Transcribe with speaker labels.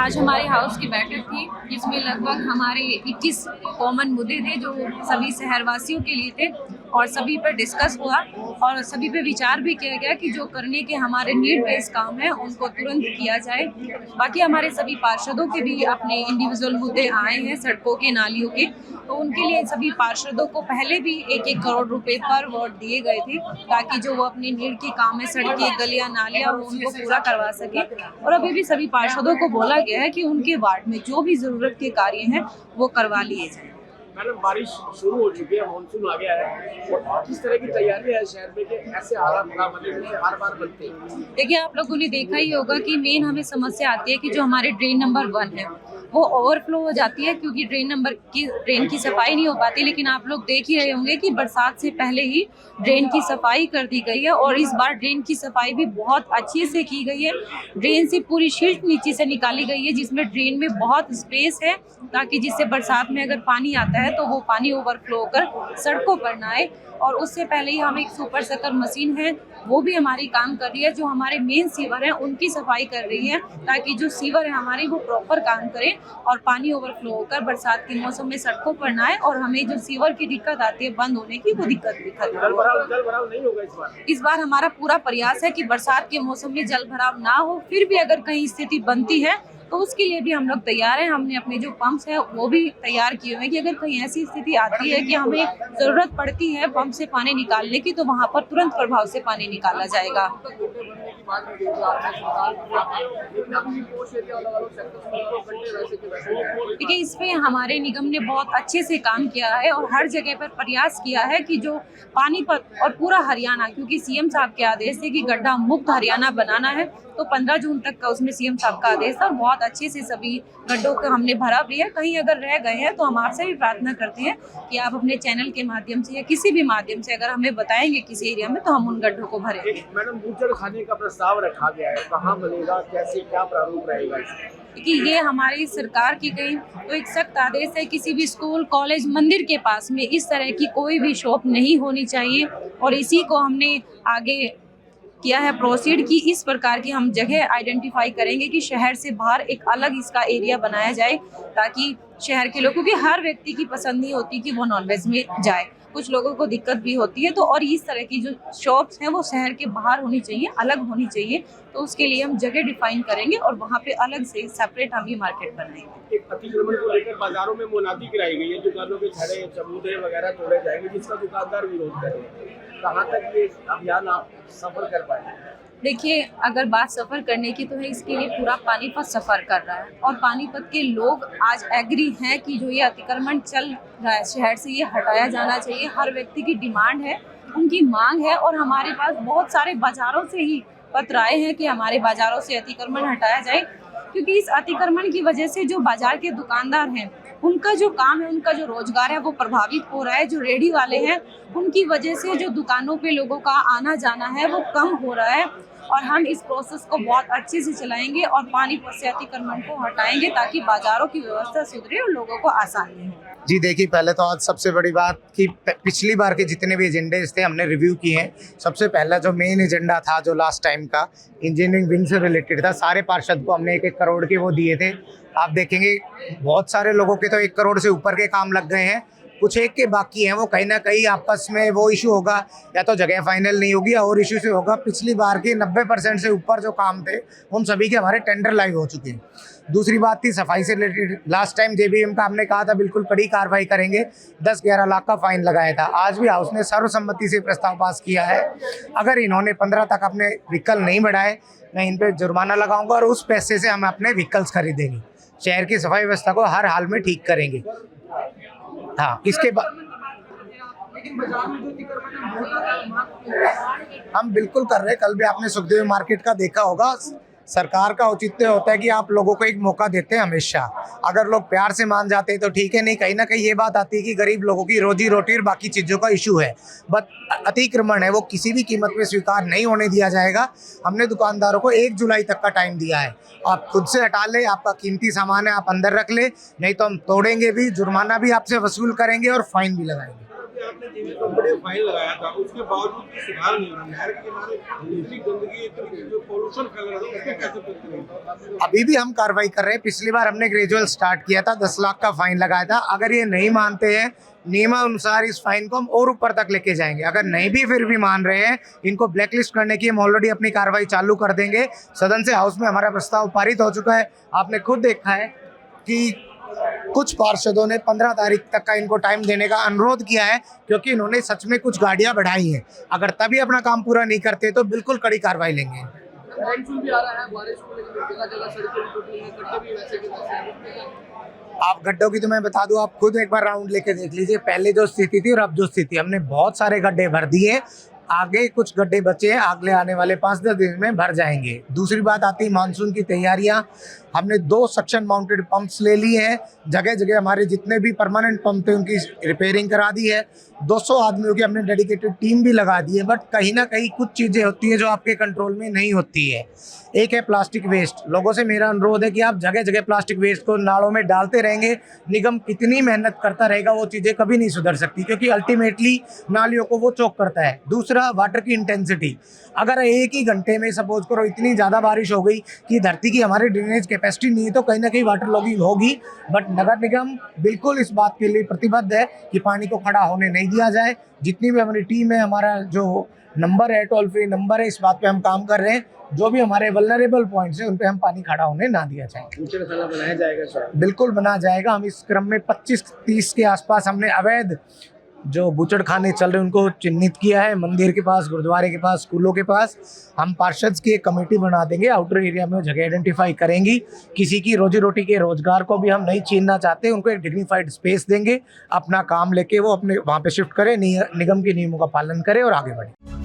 Speaker 1: आज हमारे हाउस की बैठक थी जिसमें लगभग हमारे 21 कॉमन मुद्दे थे जो सभी शहरवासियों के लिए थे और सभी पर डिस्कस हुआ और सभी पे विचार भी किया गया कि जो करने के हमारे नीड बेस काम है उनको तुरंत किया जाए। बाकी हमारे सभी पार्षदों के भी अपने इंडिविजुअल मुद्दे आए हैं सड़कों के, नालियों के, तो उनके लिए सभी पार्षदों को पहले भी 1-1 करोड़ रुपए पर वार्ड दिए गए थे ताकि जो वो अपने नीड के काम है, सड़कें, गलियां, नालियां, वो उनको पूरा करवा सके। और अभी भी सभी पार्षदों को बोला गया है कि उनके वार्ड में जो भी जरूरत के कार्य हैं वो करवा लिए जाए।
Speaker 2: मैडम, बारिश शुरू हो चुकी है, मानसून आ गया है और किस तरह की तैयारी है शहर में कि ऐसे हालात ना बने जैसे हर बार बनते हैं?
Speaker 1: देखिए, आप लोगों ने देखा ही होगा कि मेन हमें समस्या आती है कि जो हमारे ड्रेन नंबर 1 है वो ओवरफ्लो हो जाती है क्योंकि ड्रेन की सफाई नहीं हो पाती। लेकिन आप लोग देख ही रहे होंगे कि बरसात से पहले ही ड्रेन की सफाई कर दी गई है और इस बार ड्रेन की सफाई भी बहुत अच्छे से की गई है। ड्रेन से पूरी शीट नीचे से निकाली गई है जिसमें ड्रेन में बहुत स्पेस है ताकि जिससे बरसात में अगर पानी आता है तो वो पानी ओवरफ्लो होकर सड़कों पर ना आए। और उससे पहले ही हम एक सुपर सकर मशीन है वो भी हमारी काम कर रही है, जो हमारे मेन सीवर हैं उनकी सफाई कर रही है ताकि जो सीवर है हमारी वो प्रॉपर काम करें और पानी ओवरफ्लो होकर बरसात के मौसम में सड़कों पर ना आए और हमें जो सीवर की दिक्कत आती है बंद होने की वो दिक्कत भी खत्म।
Speaker 2: जल भराव नहीं होगा इस बार?
Speaker 1: इस बार हमारा पूरा प्रयास है कि बरसात के मौसम में जल भराव ना हो, फिर भी अगर कहीं स्थिति बनती है तो उसके लिए भी हम लोग तैयार हैं। हमने अपने जो पंप्स हैं वो भी तैयार किए हुए हैं कि अगर कहीं ऐसी स्थिति आती है कि हमें ज़रूरत पड़ती है पंप से पानी निकालने की तो वहाँ पर तुरंत प्रभाव से पानी निकाला जाएगा। देखिए, इस पे हमारे निगम ने बहुत अच्छे से काम किया है और हर जगह पर प्रयास किया है कि जो पानीपत और पूरा हरियाणा, क्योंकि सीएम साहब के आदेश है कि गड्ढा मुक्त हरियाणा बनाना है तो 15 जून तक का उसमें सीएम साहब का आदेश था और बहुत अच्छे से सभी गड्ढों को हमने भरा भी है। कहीं अगर रह गए हैं तो हम आपसे भी प्रार्थना करते हैं कि आप अपने चैनल के माध्यम से या किसी भी माध्यम से अगर हमें बताएंगे किसी एरिया में तो हम उन गड्ढों को भरेंगे।
Speaker 2: मैडम, बूचड़ खाने का प्रस्ताव रखा गया है, कहाँ बनेगा, कैसे, क्या प्रारूप रहेगा?
Speaker 1: कि ये हमारी सरकार की गई तो एक सख्त आदेश है, किसी भी स्कूल, कॉलेज, मंदिर के पास में इस तरह की कोई भी शॉप नहीं होनी चाहिए और इसी को हमने आगे किया है प्रोसीड की इस प्रकार की हम जगह आइडेंटिफाई करेंगे कि शहर से बाहर एक अलग इसका एरिया बनाया जाए ताकि शहर के लोग, क्योंकि हर व्यक्ति की पसंद नहीं होती कि वो नॉनवेज में जाए, कुछ लोगों को दिक्कत भी होती है, तो और इस तरह की जो शॉप्स हैं वो शहर के बाहर होनी चाहिए, अलग होनी चाहिए। तो उसके लिए हम जगह डिफाइन करेंगे और वहाँ पे अलग से सेपरेट हम ये मार्केट बनाएंगे।
Speaker 2: एक अतिक्रमण को लेकर बाजारों में मुनादी कराई गई है, दुकानों के छड़े, चबूतरे वगैरह तोड़े जाएंगे जिसका दुकानदार विरोध कर रहे हैं। कहाँ तक ये अभियान आप सफल कर पाएंगे?
Speaker 1: देखिए, अगर बात सफ़र करने की तो है, इसके लिए पूरा पानीपत सफ़र कर रहा है और पानीपत के लोग आज एग्री हैं कि जो ये अतिक्रमण चल रहा है शहर से ये हटाया जाना चाहिए। हर व्यक्ति की डिमांड है, उनकी मांग है और हमारे पास बहुत सारे बाज़ारों से ही पत्र आए हैं कि हमारे बाज़ारों से अतिक्रमण हटाया जाए, क्योंकि इस अतिक्रमण की वजह से जो बाज़ार के दुकानदार हैं उनका जो काम है, उनका जो रोजगार है वो प्रभावित हो रहा है। जो रेडी वाले हैं उनकी वजह से जो दुकानों पे लोगों का आना जाना है वो कम हो रहा है और हम इस प्रोसेस को बहुत अच्छे से चलाएंगे और पानीपत से अतिक्रमण को हटाएंगे ताकि बाजारों की व्यवस्था सुधरे और लोगों को आसानी हो।
Speaker 3: जी देखिए, पहले तो आज सबसे बड़ी बात कि पिछली बार के जितने भी एजेंडे थे हमने रिव्यू किए हैं। सबसे पहला जो मेन एजेंडा था जो लास्ट टाइम का इंजीनियरिंग विंग से रिलेटेड था, सारे पार्षद को हमने 1-1 करोड़ के वो दिए थे। आप देखेंगे बहुत सारे लोगों के तो 1 करोड़ से ऊपर के काम लग गए हैं, कुछ एक के बाकी हैं। वो कहीं ना कहीं आपस में वो इशू होगा, या तो जगह फाइनल नहीं होगी या और इशू से होगा। पिछली बार के 90% से ऊपर जो काम थे उन सभी के हमारे टेंडर लाइव हो चुके हैं। दूसरी बात थी सफाई से रिलेटेड, लास्ट टाइम जेबीएम का हमने कहा था बिल्कुल कड़ी कार्रवाई करेंगे, 10-11 लाख का फाइन लगाया था। आज भी हाउस ने सर्वसम्मति से प्रस्ताव पास किया है, अगर इन्होंने 15 तक अपने व्हीकल नहीं बढ़ाए मैं इन पर जुर्माना लगाऊंगा और उस पैसे से हम अपने व्हीकल्स खरीदेंगे, शहर की सफाई व्यवस्था को हर हाल में ठीक करेंगे। हाँ, इसके बाद हम बिल्कुल कर रहे हैं। कल भी आपने सुखदेव मार्केट का देखा होगा। सरकार का औचित्य होता है कि आप लोगों को एक मौका देते हैं हमेशा। अगर लोग प्यार से मान जाते हैं तो ठीक है, नहीं कहीं ना कहीं ये बात आती है कि गरीब लोगों की रोजी रोटी और बाकी चीज़ों का इशू है। बट अतिक्रमण है वो किसी भी कीमत में स्वीकार नहीं होने दिया जाएगा। हमने दुकानदारों को 1 जुलाई तक का टाइम दिया है। आप खुद से हटा ले, आपका कीमती सामान है आप अंदर रख ले, नहीं तो हम तोड़ेंगे भी, जुर्माना भी आपसे वसूल करेंगे और फाइन भी लगाएंगे।
Speaker 2: पे आपने जेबी कंपनी फाइन लगाया था, उसके बावजूद भी सुधार नहीं हुआ। नहर के किनारे इतनी गंदगी, इतनी जो पोल्यूशन फैल रहा है, उसको कैसे करते?
Speaker 3: अभी भी हम कार्रवाई कर रहे हैं। पिछली बार हमने ग्रेजुअल स्टार्ट किया था, 10 लाख का फाइन लगाया था। अगर ये नहीं मानते हैं नियमानुसार इस फाइन को हम और ऊपर तक लेके जाएंगे। अगर नहीं भी फिर भी मान रहे हैं, इनको ब्लैकलिस्ट करने की हम ऑलरेडी अपनी कार्रवाई चालू कर देंगे। सदन से हाउस में हमारा प्रस्ताव पारित हो चुका है। आपने खुद देखा है कि कुछ पार्षदों ने 15 तारीख तक का इनको टाइम देने का अनुरोध किया है, क्योंकि इन्होंने सच में कुछ गाड़ियां बढ़ाई हैं। अगर तभी अपना काम पूरा नहीं करते तो बिल्कुल कड़ी कार्रवाई लेंगे।
Speaker 2: मानसून भी आ रहा है, बारिश को लेकर जगह जगह सड़कें भी टूटी हैं, गड्ढे भी वैसे के वैसे हैं।
Speaker 3: आप गड्ढों की तो मैं बता दूं, आप खुद एक बार राउंड लेके देख लीजिए, पहले जो स्थिति थी और अब जो स्थिति, हमने बहुत सारे गड्ढे भर दिए। आगे कुछ गड्ढे बचे हैं, अगले आने वाले 5-10 दिन में भर जाएंगे। दूसरी बात आती है मानसून की तैयारियां। हमने 2 सक्शन माउंटेड पंप्स ले लिए हैं। जगह जगह हमारे जितने भी परमानेंट पंप थे उनकी रिपेयरिंग करा दी है। 200 आदमियों की हमने डेडिकेटेड टीम भी लगा दी है। बट कहीं ना कहीं कुछ चीज़ें होती हैं जो आपके कंट्रोल में नहीं होती है। एक है प्लास्टिक वेस्ट। लोगों से मेरा अनुरोध है कि आप जगह जगह प्लास्टिक वेस्ट को नालों में डालते रहेंगे। निगम कितनी मेहनत करता रहेगा, वो चीज़ें कभी नहीं सुधर सकती, क्योंकि अल्टीमेटली नालियों को वो चोक करता है। दूसरा, वाटर की इंटेंसिटी। अगर एक ही घंटे में सपोज करो इतनी ज़्यादा बारिश हो गई कि धरती की हमारी ड्रेनेज कैपेसिटी नहीं है, तो कहीं ना कहीं वाटर लॉगिंग होगी। बट नगर निगम बिल्कुल इस बात के लिए प्रतिबद्ध है कि पानी को खड़ा होने नहीं दिया जाए। जितनी भी हमारी टीम है, हमारा जो नंबर है, टोल फ्री नंबर है, इस बात पे हम काम कर रहे हैं। जो भी हमारे वल्नरेबल पॉइंट्स हैं उन पे हम पानी खड़ा होने ना दिया जाए।
Speaker 2: बूचड़खाना बनाया जाएगा सर?
Speaker 3: बिल्कुल बना जाएगा। हम इस क्रम में 25-30 के आसपास हमने अवैध जो बूचड़खाने चल रहे हैं उनको चिन्हित किया है। मंदिर के पास, गुरुद्वारे के पास, स्कूलों के पास हम पार्षद की एक कमेटी बना देंगे। आउटर एरिया में जगह आइडेंटिफाई करेंगी। किसी की रोजी रोटी के रोजगार को भी हम नहीं छीनना चाहते। उनको एक डिग्निफाइड स्पेस देंगे, अपना काम लेके वो अपने वहाँ पे शिफ्ट करें, निगम के नियमों का पालन करें और आगे बढ़े।